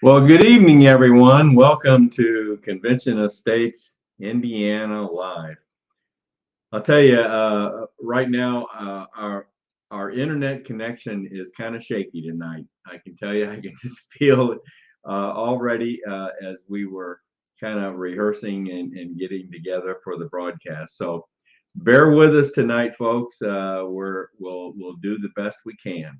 Well, good evening, everyone. Welcome to Convention of States, Indiana Live. I'll tell you, right now, our internet connection is kind of shaky tonight. I can tell you, I can just feel it already as we were kind of rehearsing and getting together for the broadcast. So bear with us tonight, folks. We'll do the best we can.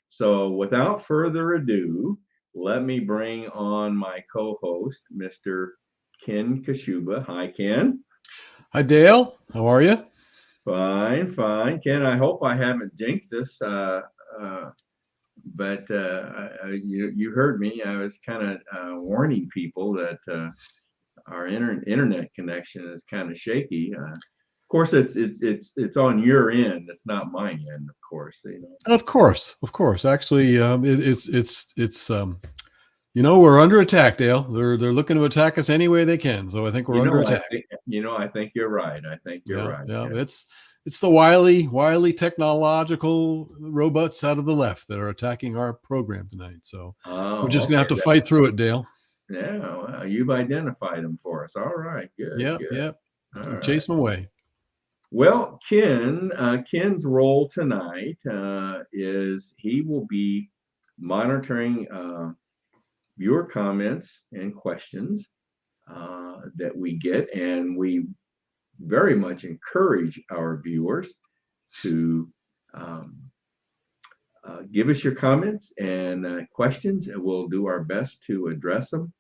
So without further ado, let me bring on my co-host, Mr. Ken Kashuba. Hi, Ken. Hi, Dale. How are you? Fine, fine. Ken, I hope I haven't jinxed us, but you heard me. I was kind of warning people that our internet connection is kind of shaky. Of course, it's on your end. It's not my end, of course. You know. Of course. Actually, it's we're under attack, Dale. They're looking to attack us any way they can. So I think we're under attack. I think you're right. I think you're right. Yeah, it's the wily technological robots out of the left that are attacking our program tonight. So we're just gonna have to fight through it, Dale. Yeah, well, you've identified them for us. All right, good. Yeah. Chase them away. Well, Ken's role tonight is he will be monitoring viewer comments and questions that we get, and we very much encourage our viewers to give us your comments and questions, and we'll do our best to address them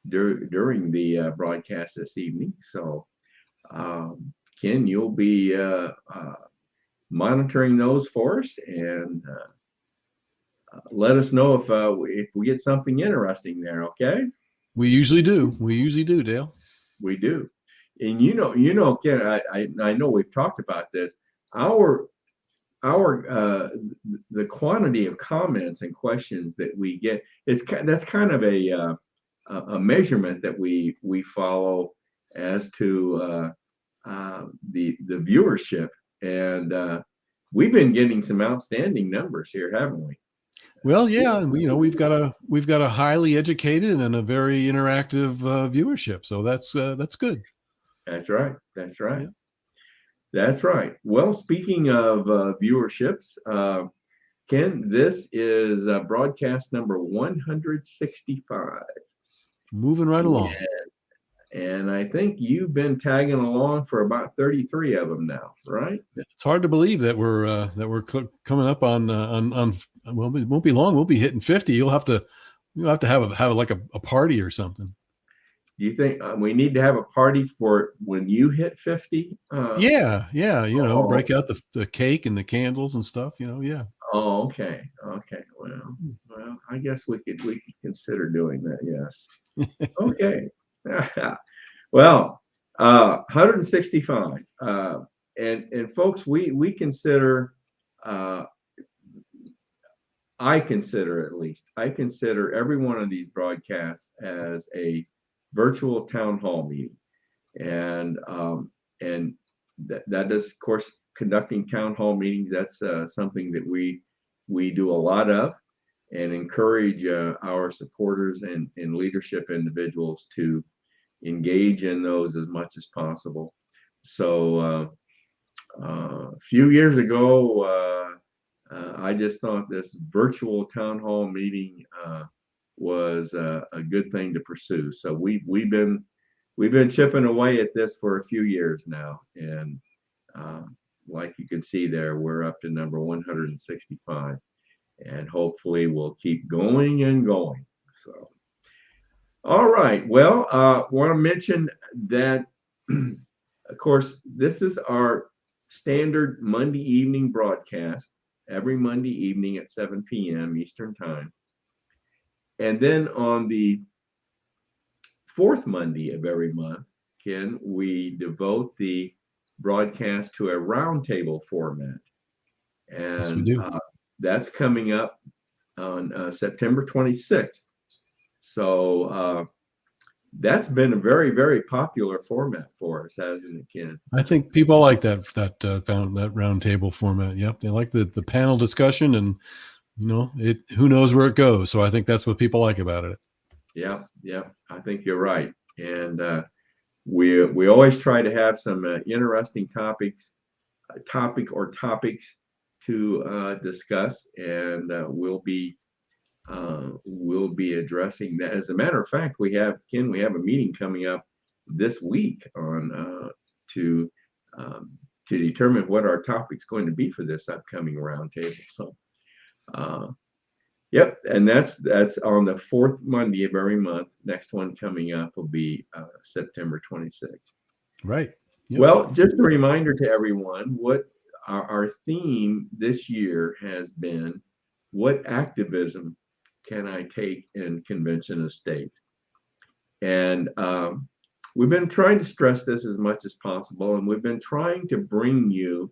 during the broadcast this evening. So Ken, you'll be monitoring those for us, and let us know if we get something interesting there. Okay. We usually do, Dale. We do, and Ken, I know we've talked about this. The quantity of comments and questions that we get that's kind of a measurement that we follow as to the viewership, and we've been getting some outstanding numbers here, haven't we? Well, yeah, and we've got a highly educated and a very interactive viewership, so that's good. That's right. Yeah. That's right. Well, speaking of viewerships, Ken, this is broadcast number 165. Moving right along. And I think you've been tagging along for about 33 of them now, right? It's hard to believe that we're coming up on well, it won't be long. We'll be hitting 50. You'll have to have like a party or something. Do you think we need to have a party for when you hit 50? Yeah. Break out the cake and the candles and stuff. Yeah. Oh, okay. Well, I guess we could consider doing that. Yes. Okay. Well, 165, and folks, we consider. I consider every one of these broadcasts as a virtual town hall meeting, and that is, of course, conducting town hall meetings. That's something that we do a lot of, and encourage our supporters and leadership individuals to engage in those as much as possible. So a few years ago, I just thought this virtual town hall meeting was a good thing to pursue. So we've been chipping away at this for a few years now, and like you can see there, we're up to number 165, and hopefully we'll keep going and going. So, all right. Well, want to mention that, of course, this is our standard Monday evening broadcast every Monday evening at 7 p.m. Eastern Time. And then on the fourth Monday of every month, Ken, we devote the broadcast to a roundtable format. And yes, we do. That's coming up on September 26th. So that's been a very, very popular format for us, hasn't it, Ken? I think people like that roundtable format. Yep, they like the panel discussion, and who knows where it goes. So I think that's what people like about it. Yeah, I think you're right. And we always try to have some interesting topics to discuss, and we'll be addressing that. As a matter of fact, we have a meeting coming up this week on to determine what our topic's going to be for this upcoming roundtable. So, yep, and that's on the fourth Monday of every month. Next one coming up will be September 26th. Right. Yep. Well, just a reminder to everyone, what our theme this year has been: what activism can I take in Convention of States? And we've been trying to stress this as much as possible, and we've been trying to bring you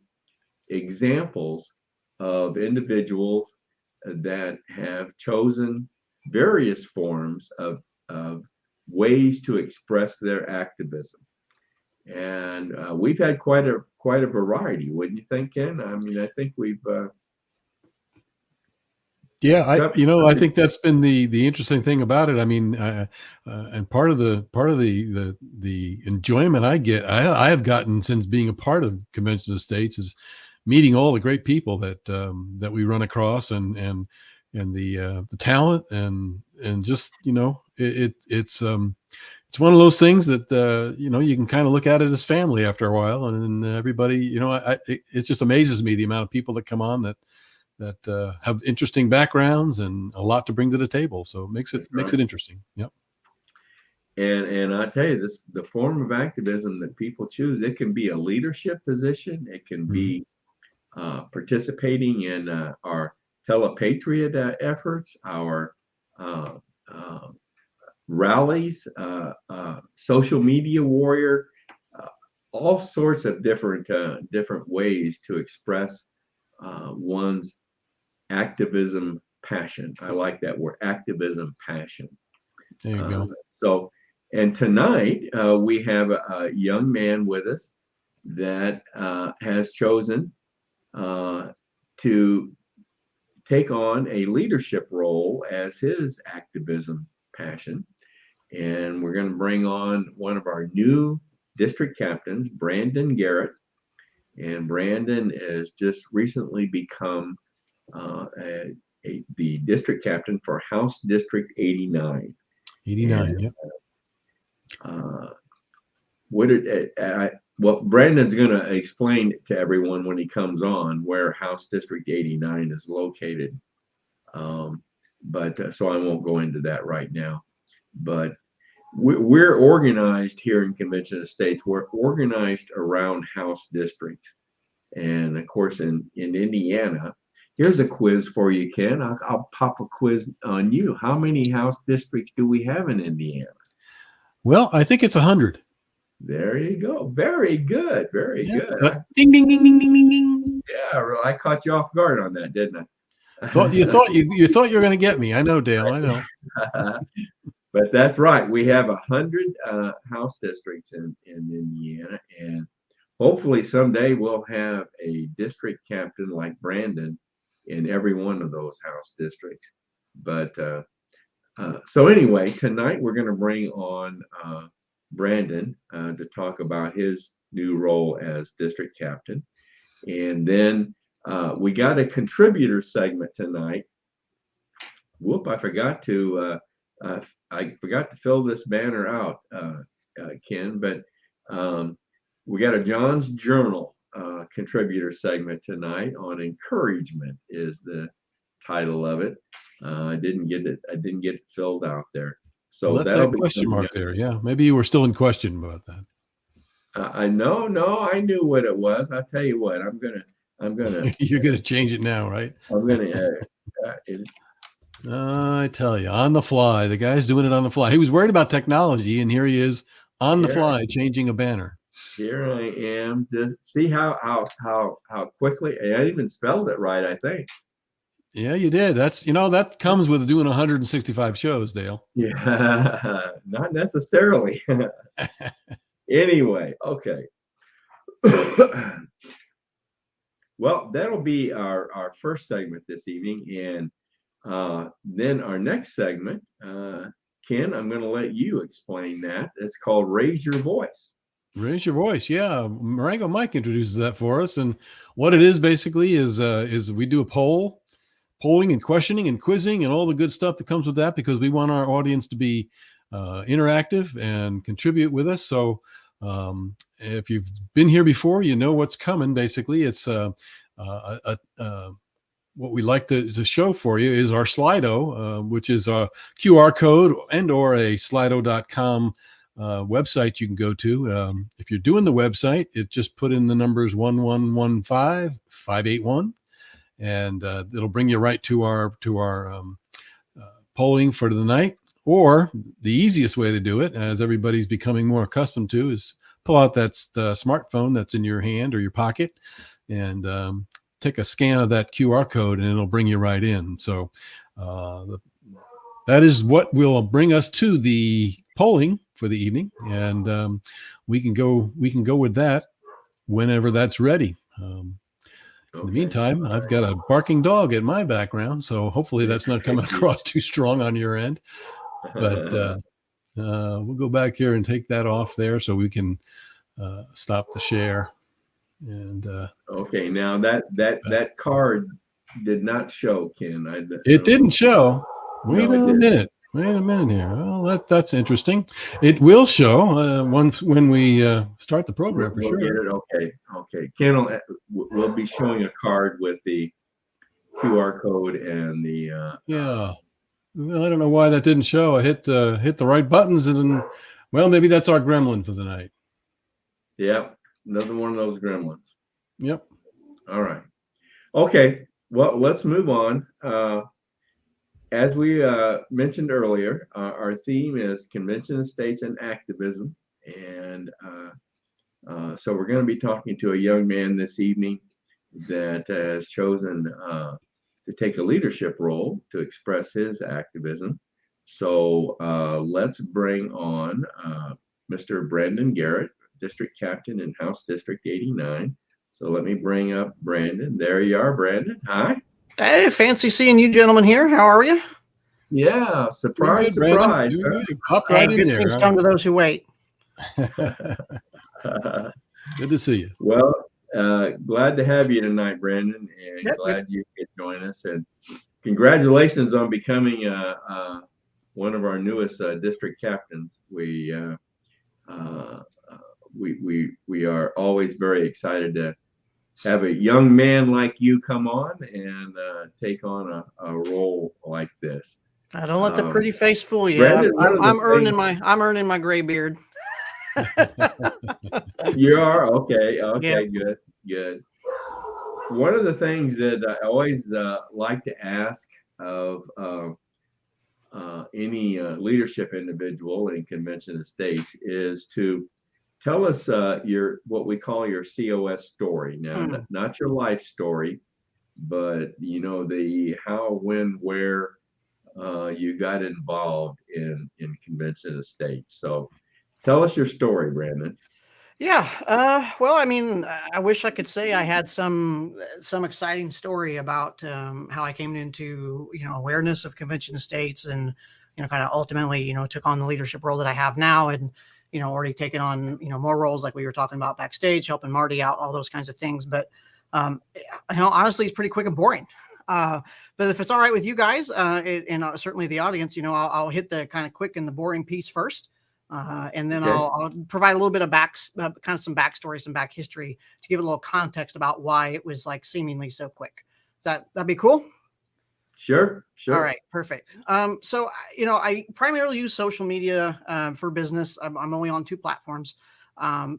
examples of individuals that have chosen various forms of ways to express their activism. And we've had quite a variety, wouldn't you think, Ken? I mean, I think we've yeah, I think that's been the interesting thing about it. I mean, and part of the enjoyment I have gotten since being a part of Convention of States is meeting all the great people that we run across, and the talent, and just it's one of those things that you can kind of look at it as family after a while, and then everybody, it just amazes me the amount of people that come on that have interesting backgrounds and a lot to bring to the table. So it makes it interesting. Yep. And I tell you, the form of activism that people choose, it can be a leadership position, it can be participating in our telepatriot efforts, our rallies, social media warrior, all sorts of different ways to express one's activism passion. I like that word, activism passion. There you go. So, and tonight we have a young man with us that has chosen to take on a leadership role as his activism passion. And we're going to bring on one of our new district captains, Brandon Garrett. And Brandon has just recently become the district captain for House District 89. 89, and, yep. Well, Brandon's going to explain to everyone when he comes on where House District 89 is located. But so I won't go into that right now. But we're organized here in Convention of States. We're organized around House districts. And of course, in Indiana, here's a quiz for you, Ken. I'll pop a quiz on you. How many House districts do we have in Indiana? Well, I think it's 100. There you go. Very good. Very good. Ding, ding, ding, ding, ding, ding, ding. Yeah, I caught you off guard on that, didn't I? You thought you were going to get me. I know, Dale. I know. But that's right. We have 100 House districts in Indiana, and hopefully someday we'll have a district captain like Brandon in every one of those House districts. But so anyway, tonight we're going to bring on Brandon to talk about his new role as district captain. And then We got a contributor segment tonight. Whoop! I forgot to fill this banner out, Ken. But we got a John's Journal contributor segment tonight on encouragement is the title of it. I didn't get it filled out there. So left that'll that be question mark up there. Yeah, maybe you were still in question about that. I know, no, I knew what it was. I tell you what, I'm gonna. You're gonna change it now, right? I'm gonna. I tell you, on the fly, the guy's doing it on the fly. He was worried about technology, and here he is on the fly changing a banner. Here I am. Just see how quickly. I even spelled it right, I think. Yeah, you did. That comes with doing 165 shows, Dale. Yeah, not necessarily. Anyway, okay. Well, that'll be our first segment this evening, and then our next segment, Ken, I'm going to let you explain that. It's called Raise Your Voice. Raise your voice. Yeah. Marengo Mike introduces that for us. And what it is basically is we do a polling and questioning and quizzing and all the good stuff that comes with that, because we want our audience to be interactive and contribute with us. So if you've been here before, you know what's coming. Basically, it's what we like to show for you is our Slido, which is a QR code and or a slido.com website you can go to. If you're doing the website, it just put in the numbers 1115581, and it'll bring you right to our polling for the night. Or the easiest way to do it, as everybody's becoming more accustomed to, is pull out that smartphone that's in your hand or your pocket and take a scan of that QR code, and it'll bring you right in. So that is what will bring us to the polling for the evening, and we can go with that whenever that's ready. In the meantime, I've got a barking dog in my background, so hopefully that's not coming across too strong on your end. But we'll go back here and take that off there so we can stop the share. And okay, now that card did not show, Ken. It didn't show. Wait a minute here. Well, that's interesting. It will show when we start the program for sure. Get it. Okay. Ken will be showing a card with the QR code and the. Yeah. Well, I don't know why that didn't show. I hit the right buttons, and well, maybe that's our gremlin for the night. Yep, another one of those gremlins. Yep. All right. Okay. Well, let's move on. As we mentioned earlier, our theme is Convention of States and Activism. And so we're going to be talking to a young man this evening that has chosen to take a leadership role to express his activism. So let's bring on Mr. Brandon Garrett, District Captain in House District 89. So let me bring up Brandon. There you are, Brandon. Hi. Hey, fancy seeing you gentlemen here. How are you? Yeah, surprise, good, surprise. Hop right in good there. things come to those who wait. Good to see you. Well, glad to have you tonight, Brandon, and glad you could join us. And congratulations on becoming one of our newest district captains. We are always very excited to have a young man like you come on and take on a role like this. I don't let the pretty face fool you. Brandon, I'm earning my gray beard. You are okay. Yeah. Good. One of the things that I always like to ask of any leadership individual in Convention of States is to tell us what we call your COS story. Now, not your life story, but the how, when, where you got involved in Convention of States. So tell us your story, Brandon. Yeah. Well, I mean, I wish I could say I had some exciting story about how I came into awareness of Convention of States, and kind of ultimately took on the leadership role that I have now, and already taken on more roles like we were talking about backstage, helping Marty out, all those kinds of things. But Honestly, it's pretty quick and boring. But if it's all right with you guys, and certainly the audience, I'll hit the kind of quick and the boring piece first. And then Okay. I'll provide a little bit of kind of some backstory, some back history to give a little context about why it was like seemingly so quick. That'd be cool? Sure. All right, perfect. So, I primarily use social media for business. I'm only on 2 platforms.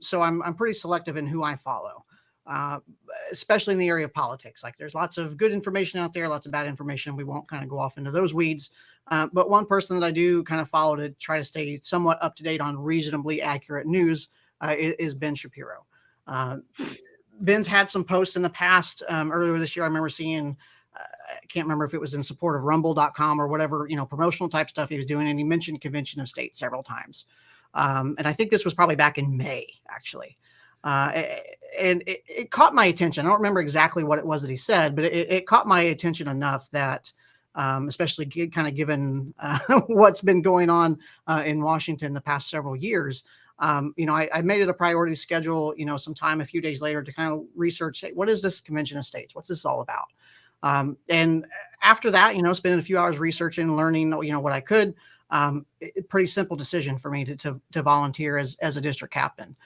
So I'm pretty selective in who I follow, uh, especially in the area of politics. Like there's lots of good information out there, lots of bad information. We won't kind of go off into those weeds. But one person that I do kind of follow to try to stay somewhat up to date on reasonably accurate news is Ben Shapiro. Uh, Ben's had some posts in the past. Earlier this year, I remember seeing, I can't remember if it was in support of rumble.com or whatever, promotional type stuff he was doing. And he mentioned Convention of States several times. And I think this was probably back in May, actually. And it caught my attention. I don't remember exactly what it was that he said, but it caught my attention enough that, especially kind of given what's been going on in Washington the past several years, I made it a priority to schedule, some time a few days later to kind of research, say, what is this Convention of States? What's this all about? And after that, spending a few hours researching and learning, what I could, pretty simple decision for me to volunteer as a district captain.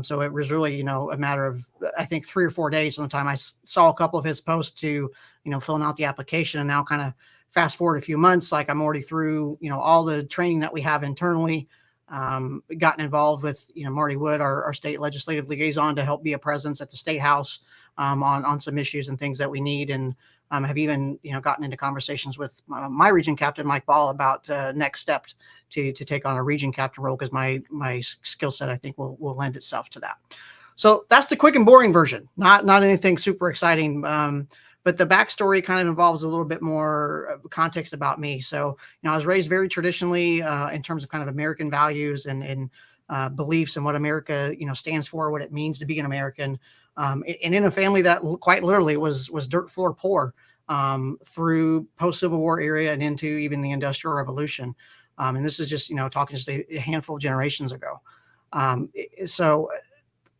So it was really, a matter of, I think 3 or 4 days from the time I saw a couple of his posts to, filling out the application. And now kind of fast forward a few months, like I'm already through, all the training that we have internally, gotten involved with, Marty Wood, our state legislative liaison, to help be a presence at the State House on some issues and things that we need. And have even, gotten into conversations with my region captain, Mike Ball, about next step to take on a region captain role, because my skill set, I think, will lend itself to that. So that's the quick and boring version, not anything super exciting. But the backstory kind of involves a little bit more context about me. So, I was raised very traditionally in terms of kind of American values and beliefs and what America, stands for, what it means to be an American. And in a family that quite literally was dirt floor poor through post-Civil War era and into even the Industrial Revolution. And this is just, talking just a handful of generations ago. So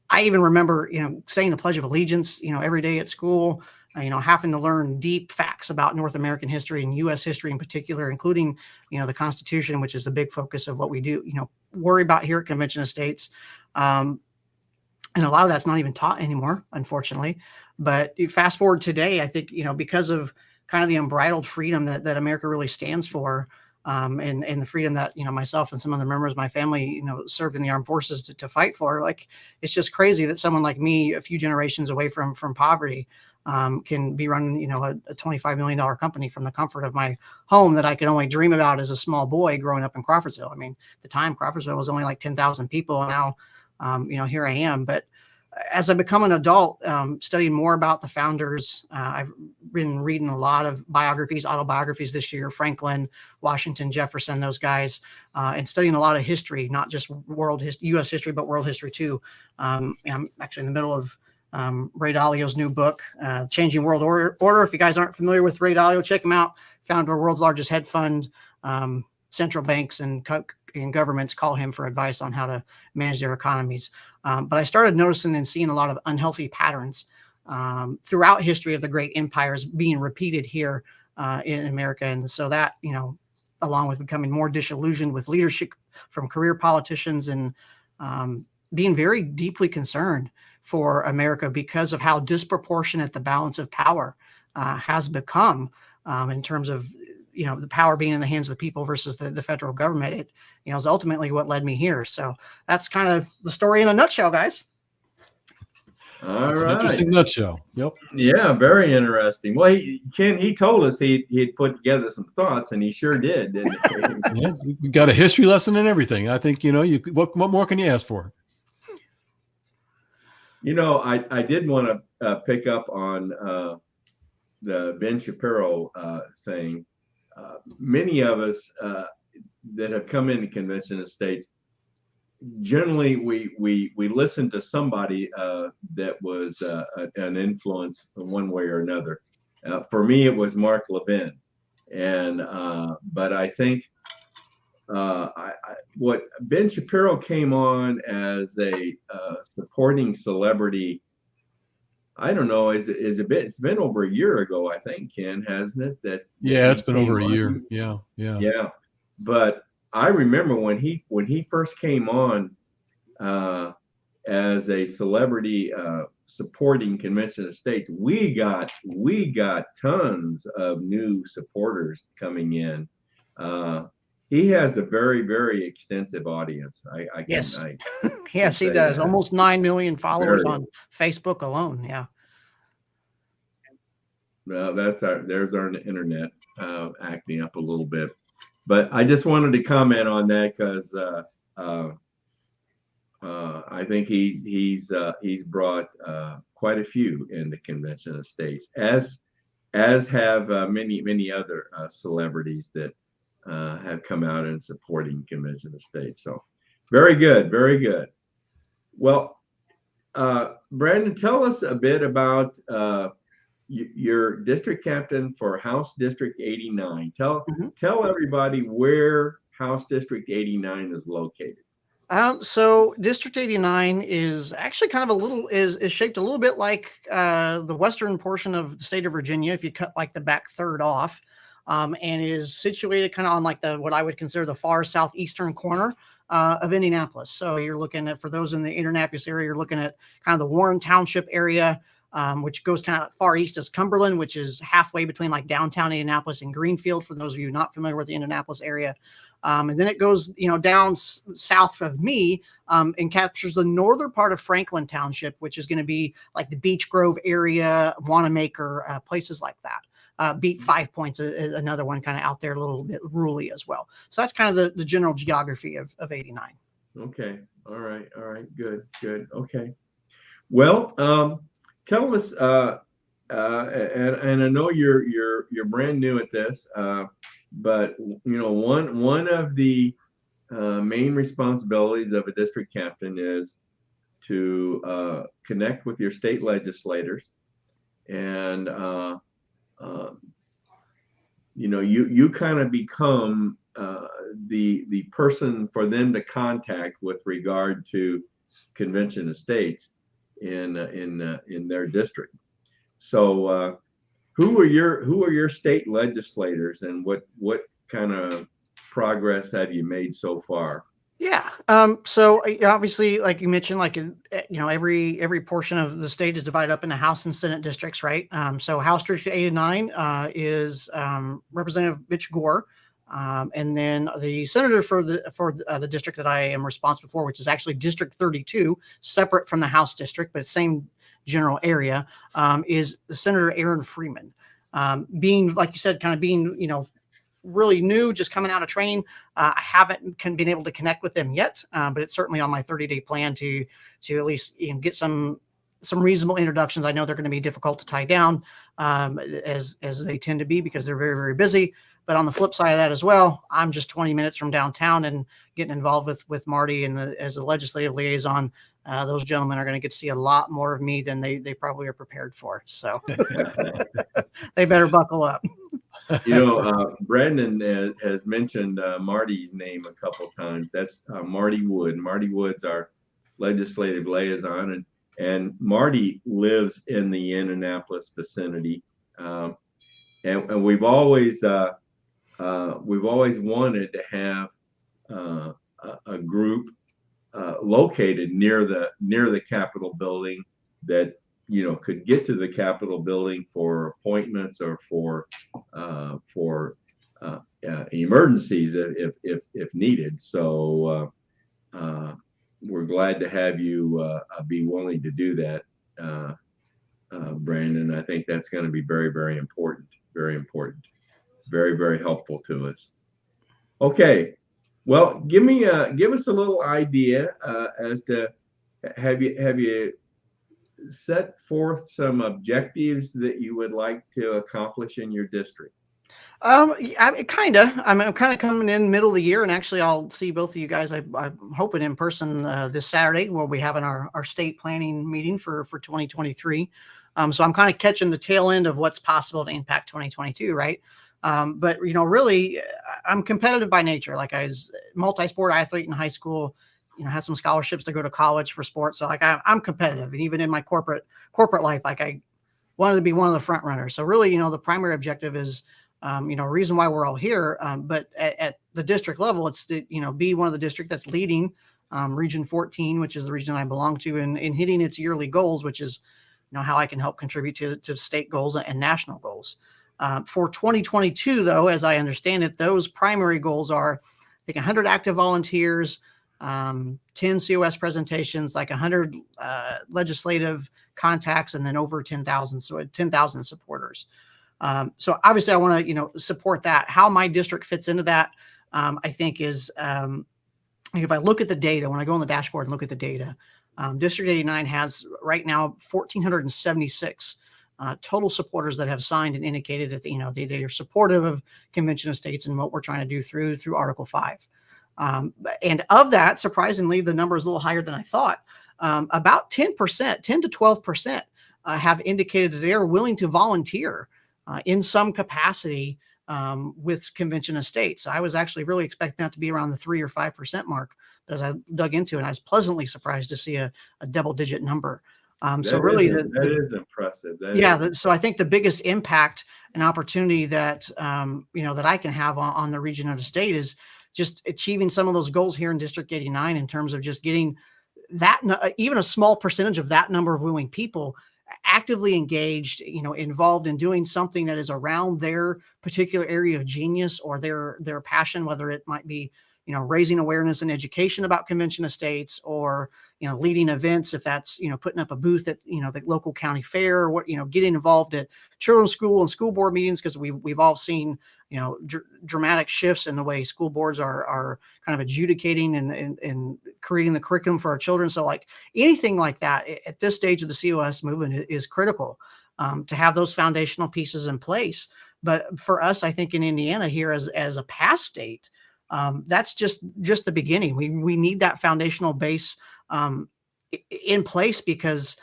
I even remember, saying the Pledge of Allegiance, every day at school, having to learn deep facts about North American history and U.S. history in particular, including, the Constitution, which is a big focus of what we do, worry about here at Convention of States. And a lot of that's not even taught anymore, unfortunately. But you fast forward today, I think, because of kind of the unbridled freedom that America really stands for, and the freedom that, myself and some other members of my family, served in the armed forces to fight for. Like, it's just crazy that someone like me, a few generations away from poverty, can be running, a $25 million company from the comfort of my home that I could only dream about as a small boy growing up in Crawfordsville. I mean, at the time, Crawfordsville was only like 10,000 people. And now, here I am. But as I become an adult, studying more about the founders, I've been reading a lot of biographies, autobiographies this year, Franklin, Washington, Jefferson, those guys, and studying a lot of history, not just U.S. history, but world history too. I'm actually in the middle of Ray Dalio's new book, Changing World Order. If you guys aren't familiar with Ray Dalio, check him out. Founder of the world's largest hedge fund. Central banks and governments call him for advice on how to manage their economies. But I started noticing and seeing a lot of unhealthy patterns throughout history of the great empires being repeated here in America. And so that, along with becoming more disillusioned with leadership from career politicians and being very deeply concerned for America because of how disproportionate the balance of power has become in terms of, the power being in the hands of the people versus the federal government. It, is ultimately what led me here. So that's kind of the story in a nutshell, guys. That's an interesting nutshell. Yep. Yeah, very interesting. Well, he told us he'd put together some thoughts, and he sure did, didn't he? Yeah, you got a history lesson and everything. I think, what more can you ask for? I did want to pick up on the Ben Shapiro thing. Many of us that have come into Convention of States, generally we listen to somebody that was an influence in one way or another. For me, it was Mark Levin, but I think what Ben Shapiro came on as a supporting celebrity I don't know, it's been over a year ago, I think, Ken, hasn't it? That Yeah, it's been came over a on. year. Yeah, yeah. Yeah. But I remember when he first came on as a celebrity supporting Convention of States, we got tons of new supporters coming in. He has a very, very extensive audience. I Yes. can Yes, he say does. that. Almost 9 million followers Very. on Facebook alone. Yeah. Well, there's our internet acting up a little bit, but I just wanted to comment on that because I think he's brought quite a few in the Convention of States, as have many other celebrities that have come out in supporting Convention of States. So very good, very good. Well, Brandon, tell us a bit about your district captain for House District 89. Tell everybody where House District 89 is located. So District 89 is actually kind of is shaped a little bit like the western portion of the state of Virginia, if you cut like the back third off, and is situated kind of on like what I would consider the far southeastern corner of Indianapolis. So you're looking at, for those in the Indianapolis area, you're looking at kind of the Warren Township area, which goes kind of far east as Cumberland, which is halfway between like downtown Indianapolis and Greenfield, for those of you not familiar with the Indianapolis area. And then it goes, down south of me and captures the northern part of Franklin Township, which is going to be like the Beech Grove area, Wanamaker, places like that. Beat 5 Points, another one kind of out there, a little bit rurally as well. So that's kind of the general geography of 89. Okay. All right. Good. Okay. Well, tell us, and I know you're brand new at this, but one of the main responsibilities of a district captain is to connect with your state legislators, and you kind of become the person for them to contact with regard to Convention of States in their district. So who are your state legislators, and what kind of progress have you made so far? Yeah. So obviously, like you mentioned, like every portion of the state is divided up into House and Senate districts, right? So House District 89 is Representative Mitch Gore, and then the senator for the district that I am responsible for, which is actually District 32, separate from the House district, but same general area, is Senator Aaron Freeman. Being, like you said, kind of being really new, just coming out of training, I haven't been able to connect with them yet, but it's certainly on my 30-day plan to at least get some reasonable introductions. I know they're going to be difficult to tie down, as they tend to be, because they're very, very busy. But on the flip side of that as well, I'm just 20 minutes from downtown, and getting involved with Marty and as a legislative liaison. Those gentlemen are going to get to see a lot more of me than they probably are prepared for. So they better buckle up. Brandon has mentioned Marty's name a couple times. That's Marty Wood. Marty Wood's our legislative liaison, and Marty lives in the Indianapolis vicinity, and we've always wanted to have a group located near the Capitol building that could get to the Capitol building for appointments or for emergencies if needed. So we're glad to have you be willing to do that, Brandon. I think that's going to be very, very important. Very important. Very, very helpful to us. Okay. Well, give us a little idea as to have you set forth some objectives that you would like to accomplish in your district? I'm kind of coming in middle of the year, and actually I'll see both of you guys. I'm hoping in person this Saturday, where we having our state planning meeting for 2023. So I'm kind of catching the tail end of what's possible to impact 2022, right? But really, I'm competitive by nature. Like, I was multi-sport athlete in high school, had some scholarships to go to college for sports. So like I'm competitive, and even in my corporate life, like I wanted to be one of the front runners. So really, the primary objective is, reason why we're all here. But at the district level, it's to, be one of the district that's leading Region 14, which is the region I belong to, in hitting its yearly goals, which is, how I can help contribute to state goals and national goals. For 2022, though, as I understand it, those primary goals are, I think, 100 active volunteers, 10 COS presentations, like 100 legislative contacts, and then over 10,000. So 10,000 supporters. So obviously I want to, support that. How my district fits into that, I think is, if I look at the data, when I go on the dashboard and look at the data, District 89 has right now 1,476 total supporters that have signed and indicated that, they are supportive of Convention of States and what we're trying to do through Article 5. And of that, surprisingly, the number is a little higher than I thought. About 10%, 10 to 12% have indicated that they are willing to volunteer in some capacity with Convention of States. So I was actually really expecting that to be around the 3 or 5% mark. But as I dug into it, I was pleasantly surprised to see a double-digit number. So really, that is impressive. So I think the biggest impact and opportunity that that I can have on the region of the state is just achieving some of those goals here in District 89 in terms of just getting that, even a small percentage of that number of willing people actively engaged, involved in doing something that is around their particular area of genius or their passion, whether it might be, raising awareness and education about Convention of States, or, leading events, if that's, putting up a booth at, the local county fair, or getting involved at children's school and school board meetings, because we've all seen, dramatic shifts in the way school boards are kind of adjudicating and creating the curriculum for our children. So like anything like that at this stage of the COS movement is critical to have those foundational pieces in place. But for us, I think in Indiana here as a past state, that's just the beginning. We need that foundational base in place, because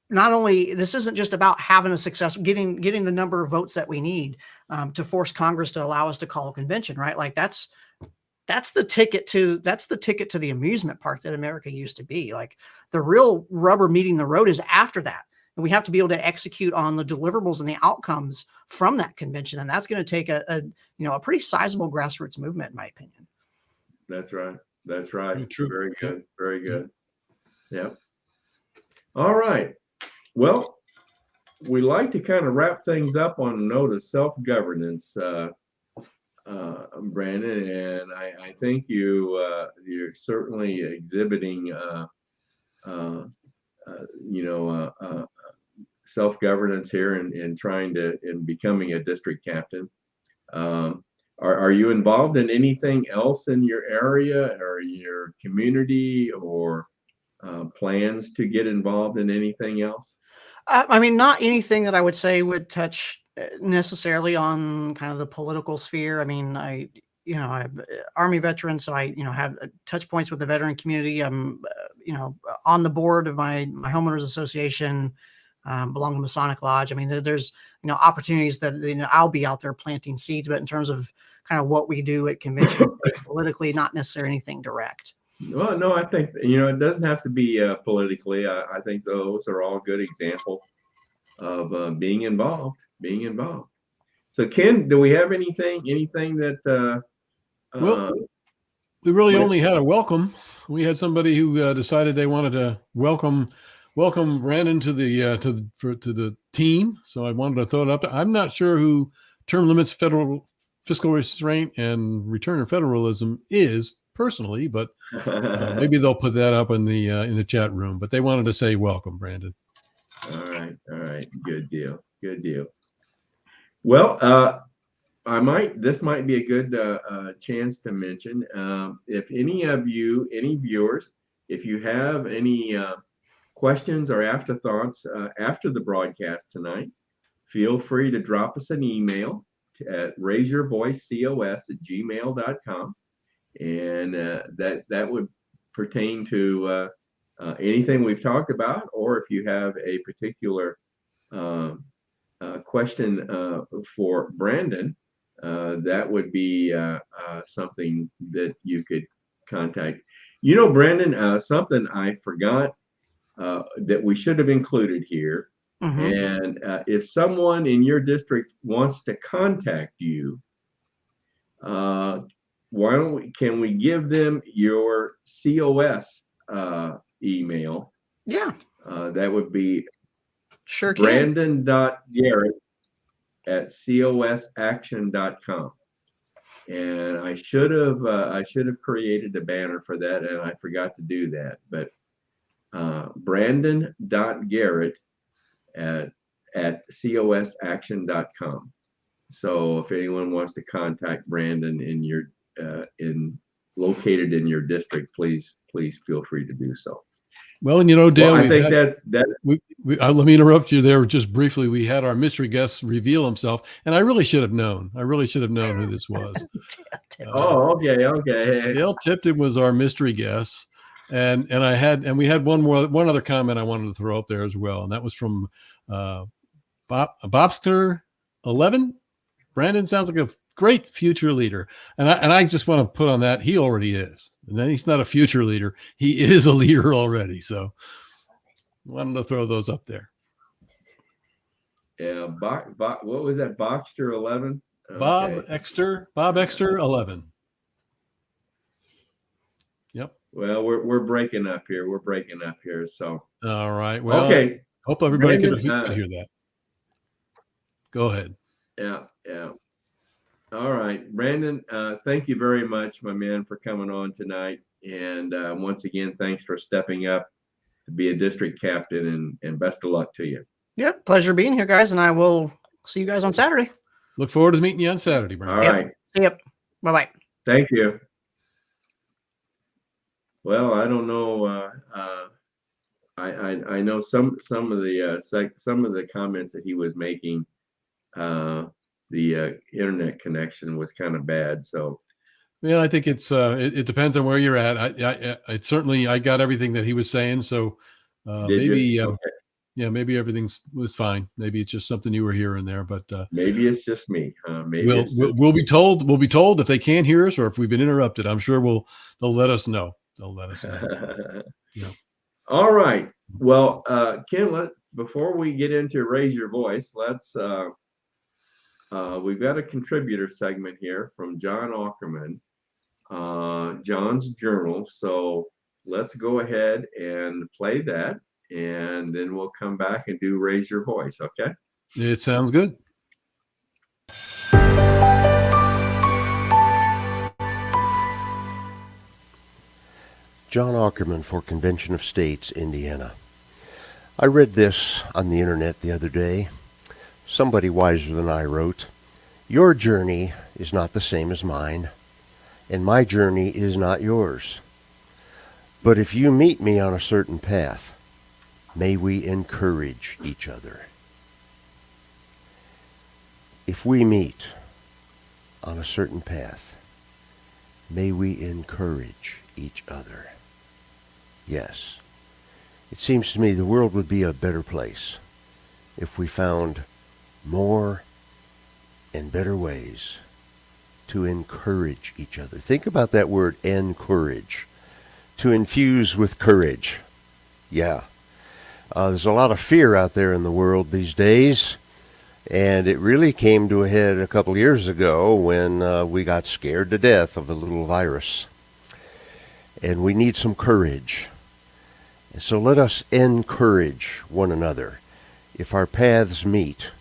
not only this isn't just about having a success, getting the number of votes that we need to force Congress to allow us to call a convention, right? Like that's the ticket to the amusement park that America used to be. Like the real rubber meeting the road is after that. And we have to be able to execute on the deliverables and the outcomes from that convention. And that's going to take a pretty sizable grassroots movement, in my opinion. That's right. That's right. True. Very good. Very good. Yep. All right. Well, we like to kind of wrap things up on a note of self-governance, Brandon, and I think you're certainly exhibiting, self-governance here in trying to becoming a district captain. Are you involved in anything else in your area or your community, or plans to get involved in anything else? I mean, not anything that I would say would touch necessarily on kind of the political sphere. I mean, I'm Army veteran, so I, have touch points with the veteran community. I'm, on the board of my homeowners association, belong to Masonic Lodge. I mean, there's, opportunities that, I'll be out there planting seeds, but in terms of kind of what we do at convention politically, not necessarily anything direct. Well, no, I think, it doesn't have to be politically. I think those are all good examples of being involved. So Ken, do we have anything that, well, we really only had a welcome. We had somebody who decided they wanted to welcome Brandon to the team. So I wanted to throw it up. I'm not sure who term limits, federal fiscal restraint, and return of federalism is personally, but maybe they'll put that up in the chat room. But they wanted to say welcome, Brandon. All right, good deal. Well, this might be a good chance to mention, if any viewers, if you have any questions or afterthoughts after the broadcast tonight, feel free to drop us an email at raiseyourvoicecos@gmail.com, and that would pertain to anything we've talked about, or if you have a particular question for Brandon, that would be something that you could contact. Brandon, something I forgot that we should have included here. And if someone in your district wants to contact you, can we give them your COS email? Yeah. That would be sure can. Brandon.Garrett@cosaction.com. And I should have created a banner for that, and I forgot to do that. But Brandon.Garrett at cosaction.com. So if anyone wants to contact Brandon located in your district, please feel free to do so. Well, Dale, I think that's that. Let me interrupt you there just briefly. We had our mystery guest reveal himself, and I really should have known. who this was. Okay. Dale Tipton was our mystery guest, and we had one other comment I wanted to throw up there as well, and that was from Bobster 11. Brandon sounds like a great future leader, and I just want to put on that he already is. And then he's not a future leader; he is a leader already. So, wanted to throw those up there. Yeah, what was that? Boxster 11. Bob Exter 11. Yep. Well, we're breaking up here. So. All right. Well. Okay. Hope everybody could hear that. Go ahead. Yeah. All right, Brandon, thank you very much, my man, for coming on tonight. And once again, thanks for stepping up to be a district captain, and best of luck to you. Yeah, pleasure being here, guys. And I will see you guys on Saturday. Look forward to meeting you on Saturday, Brandon. All right. See you. Bye-bye. Thank you. Well, I don't know. I know some of the comments that he was making. The internet connection was kind of bad, so. Yeah, I think it depends on where you're at. I certainly got everything that he was saying, so maybe okay. Yeah, maybe everything was fine. Maybe it's just something you were hearing there, but maybe it's just me. Maybe we'll be told. We'll be told if they can't hear us or if we've been interrupted. I'm sure they'll let us know. Yeah. All right. Well, Ken, before we get into Raise Your Voice, let's. We've got a contributor segment here from John Ackerman, John's Journal. So let's go ahead and play that, and then we'll come back and do Raise Your Voice. Okay? It sounds good. John Ackerman for Convention of States, Indiana. I read this on the internet the other day. Somebody wiser than I wrote, "Your journey is not the same as mine, and my journey is not yours. But if you meet me on a certain path, may we encourage each other." If we meet on a certain path, may we encourage each other. Yes, it seems to me the world would be a better place if we found more and better ways to encourage each other. Think about that word, encourage. To infuse with courage. Yeah. There's a lot of fear out there in the world these days, and it really came to a head a couple years ago when we got scared to death of a little virus. And we need some courage. And so let us encourage one another. If our paths meet,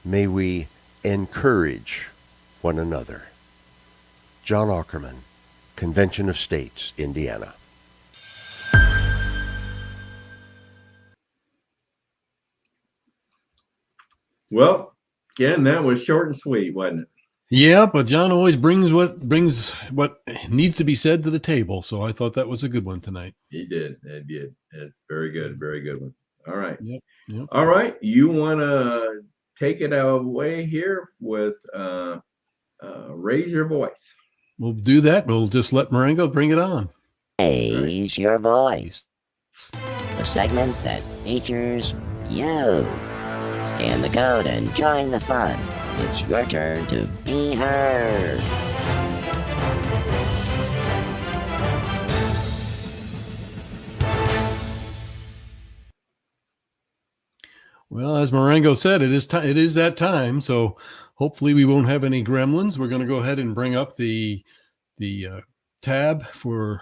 may we encourage one another. John Ackerman, Convention of States, Indiana. Well, Ken, that was short and sweet, wasn't it? Yeah, but John always brings what needs to be said to the table. So I thought that was a good one tonight. He did. It did. It's very good one. All right. Yep. All right. You want to take it away here with Raise Your Voice. We'll do that. We'll just let Marengo bring it on. Raise Your Voice, the segment that features you. Scan the code and join the fun. It's your turn to be heard. Well, as Marengo said, it is that time. So hopefully we won't have any gremlins. We're going to go ahead and bring up the tab for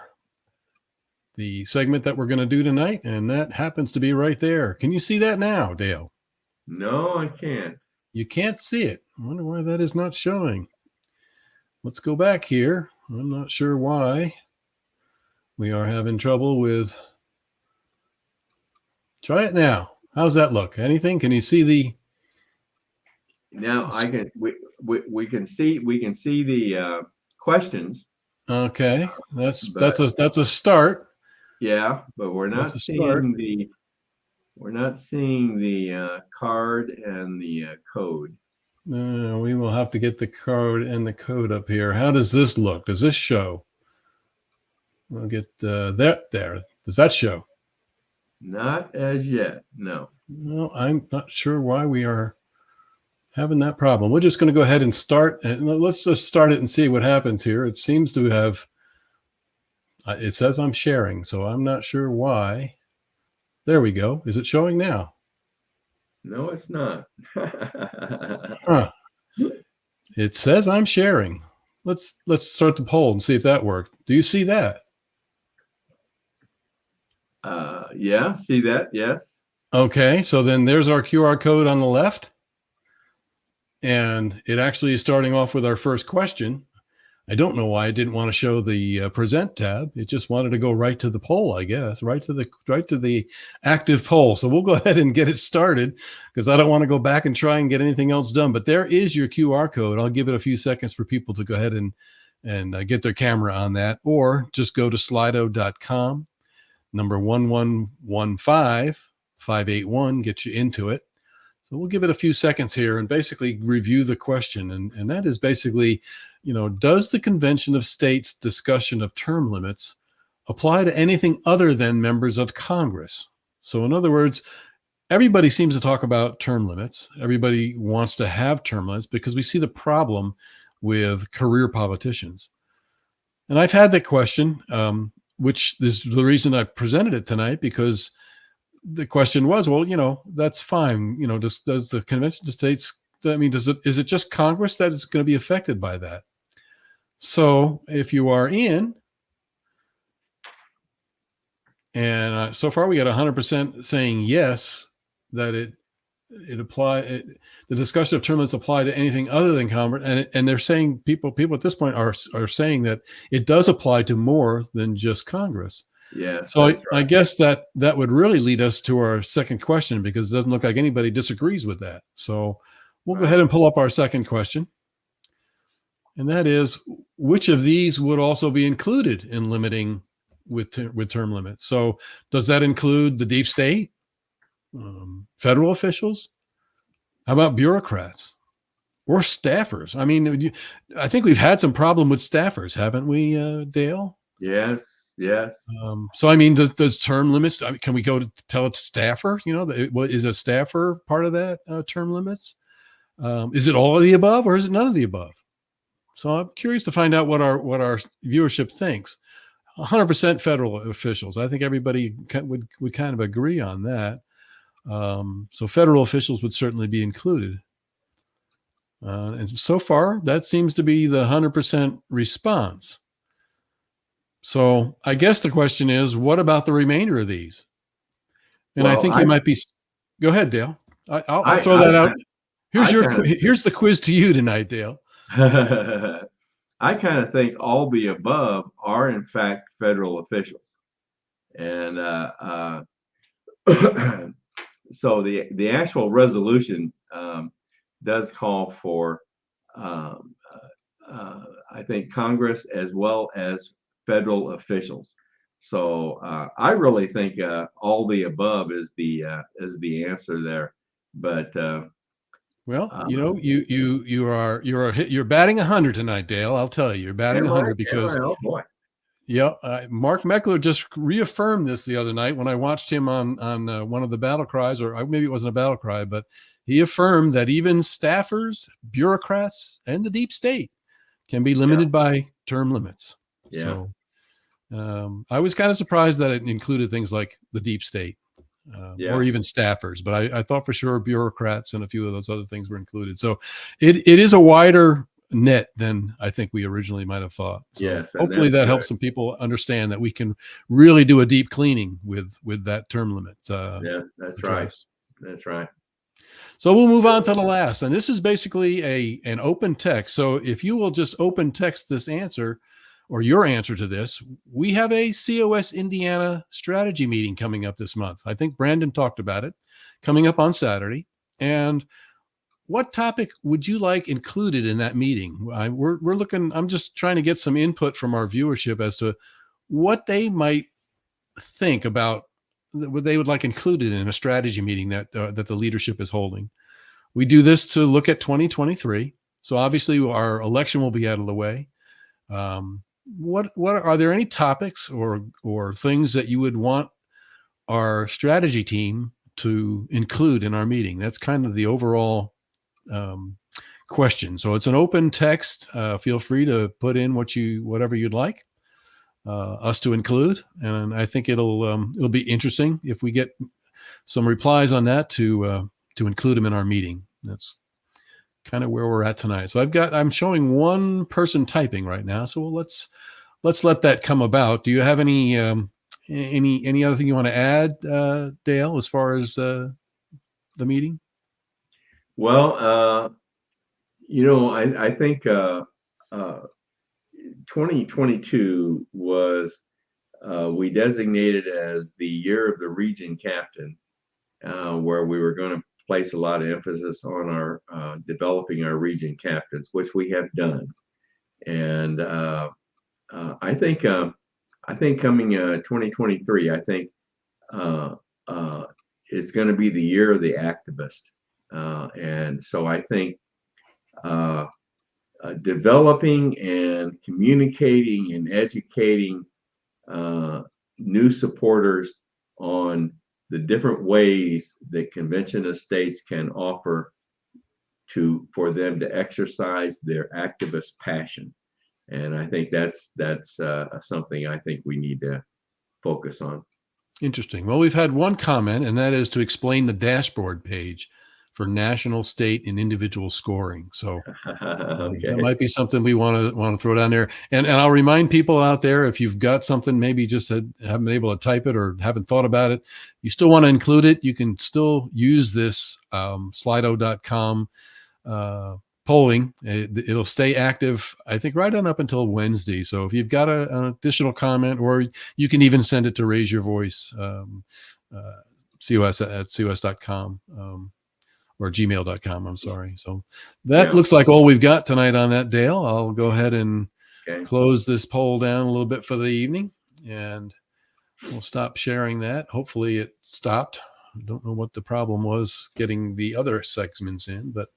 the segment that we're going to do tonight, and that happens to be right there. Can you see that now, Dale? No, I can't. You can't see it. I wonder why that is not showing. Let's go back here. I'm not sure why we are having trouble with. Try it now. How's that look? Anything? Can you see the? Now I can. We can see the questions. Okay, that's a start. Yeah, but we're not That's a start. seeing the card and the code. We will have to get the card and the code up here. How does this look? Does this show? We'll get that there. Does that show? Not as yet. No. Well, I'm not sure why we are having that problem. We're just going to go ahead and start. And let's just start it and see what happens here. It seems to have. It says I'm sharing, so I'm not sure why. There we go. Is it showing now? No, it's not. Huh. It says I'm sharing. Let's start the poll and see if that worked. Do you see that? Yeah, see that? Yes. Okay, so then there's our QR code on the left. And it actually is starting off with our first question. I don't know why it didn't want to show the present tab. It just wanted to go right to the poll, I guess, right to the active poll. So we'll go ahead and get it started because I don't want to go back and try and get anything else done. But there is your QR code. I'll give it a few seconds for people to go ahead and get their camera on that, or just go to slido.com, number 1115581, get you into it. So we'll give it a few seconds here and basically review the question. And that is basically, does the Convention of States discussion of term limits apply to anything other than members of Congress? So in other words, everybody seems to talk about term limits. Everybody wants to have term limits because we see the problem with career politicians. And I've had that question, which is the reason I presented it tonight, because the question was, well, that's fine. Does the Convention of States, is it just Congress that is going to be affected by that? So if you are in, and so far we got 100% saying yes, that the discussion of term limits apply to anything other than Congress, and they're saying people at this point are saying that it does apply to more than just Congress. Yeah. So I guess that would really lead us to our second question, because it doesn't look like anybody disagrees with that. So we'll go ahead and pull up our second question. And that is, which of these would also be included in limiting with term limits? So does that include the deep state, federal officials? How about bureaucrats or staffers? I mean, I think we've had some problem with staffers, haven't we, Dale? Yes. So, does term limits, can we go to tell it to staffer? Is a staffer part of that term limits? Is it all of the above, or is it none of the above? So I'm curious to find out what our viewership thinks. 100% federal officials. I think everybody would kind of agree on that. So federal officials would certainly be included. And so far, that seems to be the 100% response. So I guess the question is, what about the remainder of these? And I think you might be. Go ahead, Dale. I'll throw that out. Here's the quiz to you tonight, Dale. I kind of think all the above are in fact federal officials, and so the actual resolution does call for I think Congress as well as federal officials. So I really think all the above is the answer there. But you're batting 100 tonight, Dale. I'll tell you, you're batting 100 because oh boy. Yeah, Mark Meckler just reaffirmed this the other night when I watched him on one of the battle cries, or maybe it wasn't a battle cry, but he affirmed that even staffers, bureaucrats, and the deep state can be limited by term limits. Yeah. So I was kind of surprised that it included things like the deep state. or even staffers. But I thought for sure bureaucrats and a few of those other things were included. So it is a wider net than I think we originally might have thought. So yes, hopefully that helps some people understand that we can really do a deep cleaning with that term limit. Yeah, that's right. That's right. So we'll move on to the last, and this is basically an open text. So if you will just open text this answer or your answer to this, we have a COS Indiana strategy meeting coming up this month. I think Brandon talked about it, coming up on Saturday. And what topic would you like included in that meeting? We're looking, I'm just trying to get some input from our viewership as to what they might think about what they would like included in a strategy meeting that the leadership is holding. We do this to look at 2023. So obviously our election will be out of the way. What are there any topics or things that you would want our strategy team to include in our meeting? That's kind of the overall question. So it's an open text. Feel free to put in whatever you'd like us to include, and I think it'll be interesting if we get some replies on that to include them in our meeting. That's kind of where we're at tonight. So I'm showing one person typing right now. So let's let that come about. Do you have any other thing you want to add, Dale, as far as the meeting? Well, I think 2022 was we designated as the year of the region captain, where we were going to place a lot of emphasis on our developing our region captains, which we have done. And I think coming 2023, I think it's going to be the year of the activist. And so I think developing and communicating and educating new supporters on the different ways that Convention of States can offer for them to exercise their activist passion. And I think that's something I think we need to focus on. Interesting. Well, we've had one comment, and that is to explain the dashboard page for national, state, and individual scoring. So okay. That might be something we want to throw down there. And I'll remind people out there, if you've got something, maybe just haven't been able to type it or haven't thought about it, you still want to include it, you can still use this Slido.com polling. It'll stay active, I think, right on up until Wednesday. So if you've got an additional comment, or you can even send it to Raise Your Voice, COS@COS.com. Or gmail.com, I'm sorry. So that looks like all we've got tonight on that, Dale. I'll go ahead and close this poll down a little bit for the evening, and we'll stop sharing that. Hopefully it stopped. I don't know what the problem was getting the other segments in, but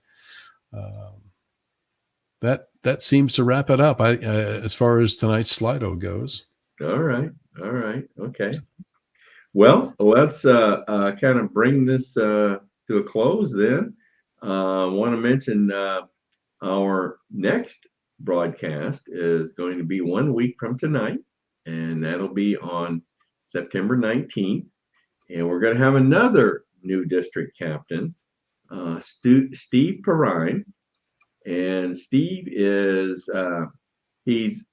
that seems to wrap it up as far as tonight's Slido goes. All right. Okay. Well, let's kind of bring this to a close then. I want to mention our next broadcast is going to be 1 week from tonight, and that'll be on September 19th. And we're going to have another new district captain, Steve Perrine. And Steve is he's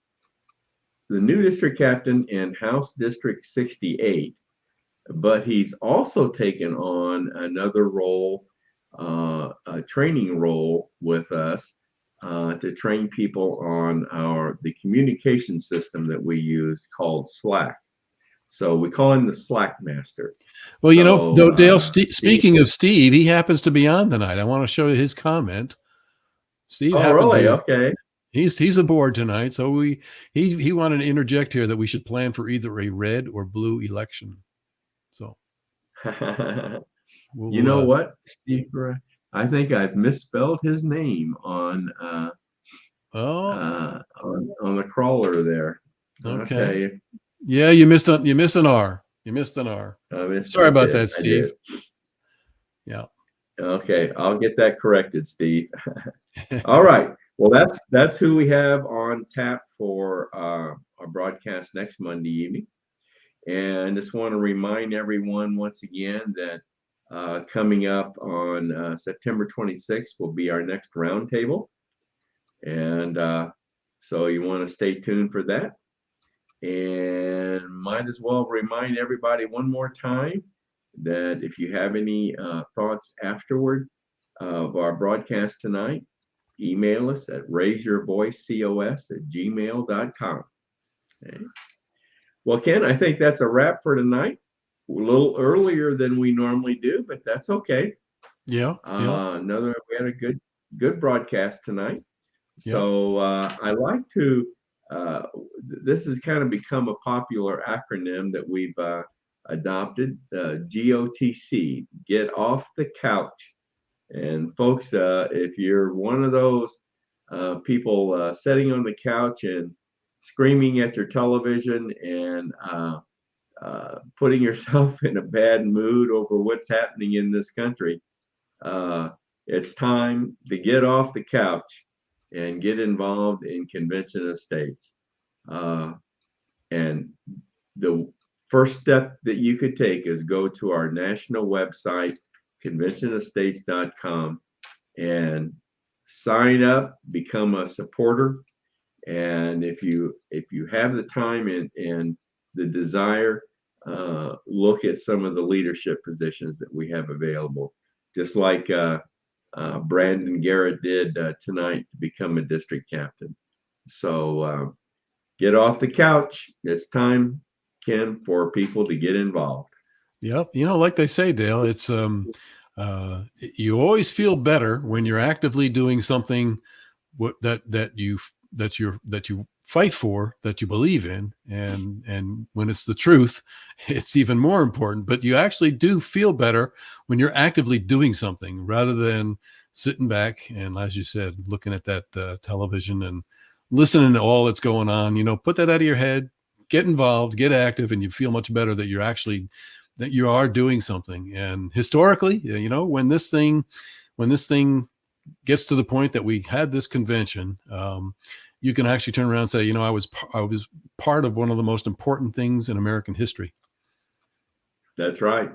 the new district captain in House District 68. But he's also taken on another role, a training role with us to train people on the communication system that we use called Slack. So we call him the Slack master. Well, Dale, speaking of Steve, he happens to be on tonight. I want to show you his comment. Steve, really? Okay. He's aboard tonight, so he wanted to interject here that we should plan for either a red or blue election. So, you know what, Steve? I think I've misspelled his name on the crawler there. Okay. Yeah, you missed an R. Sorry about that, Steve. Yeah. Okay, I'll get that corrected, Steve. All right. Well, that's who we have on tap for our broadcast next Monday evening. And just want to remind everyone once again that coming up on September 26th will be our next roundtable. And so you want to stay tuned for that. And might as well remind everybody one more time that if you have any thoughts afterward of our broadcast tonight, email us at raiseyourvoicecos@gmail.com. Okay. Well, Ken, I think that's a wrap for tonight. A little earlier than we normally do, but that's okay. Yeah. We had a good broadcast tonight. Yeah. So I like to, this has kind of become a popular acronym that we've adopted, GOTC, get off the couch. And folks, if you're one of those people sitting on the couch and screaming at your television and putting yourself in a bad mood over what's happening in this country, it's time to get off the couch and get involved in Convention of States. And the first step that you could take is go to our national website, conventionofstates.com, and sign up, become a supporter. And if you have the time and the desire, look at some of the leadership positions that we have available, just like Brandon Garrett did tonight to become a district captain. So get off the couch. It's time, Ken, for people to get involved. Yep. Like they say, Dale, it's you always feel better when you're actively doing something that you fight for, that you believe in, and when it's the truth, it's even more important. But you actually do feel better when you're actively doing something rather than sitting back and, as you said, looking at that television and listening to all that's going on. Put that out of your head, get involved, get active, and you feel much better that you are doing something. And historically, when this thing gets to the point that we had this convention, you can actually turn around and say, I was part of one of the most important things in American history. That's right.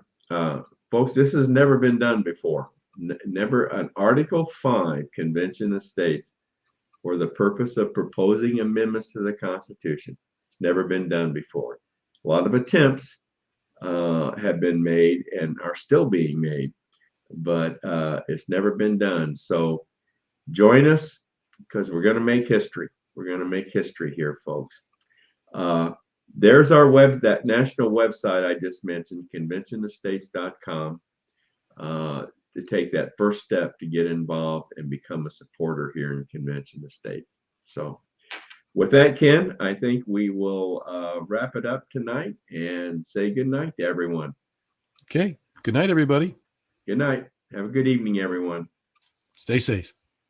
Folks, this has never been done before. Never an Article 5 Convention of States for the purpose of proposing amendments to the Constitution. It's never been done before. A lot of attempts have been made and are still being made, but it's never been done. So join us, because we're going to make history. We're going to make history here, folks. There's our that national website I just mentioned, conventionofstates.com, to take that first step to get involved and become a supporter here in Convention of States. So with that, Ken, I think we will wrap it up tonight and say good night to everyone. Okay. Good night, everybody. Good night. Have a good evening, everyone. Stay safe.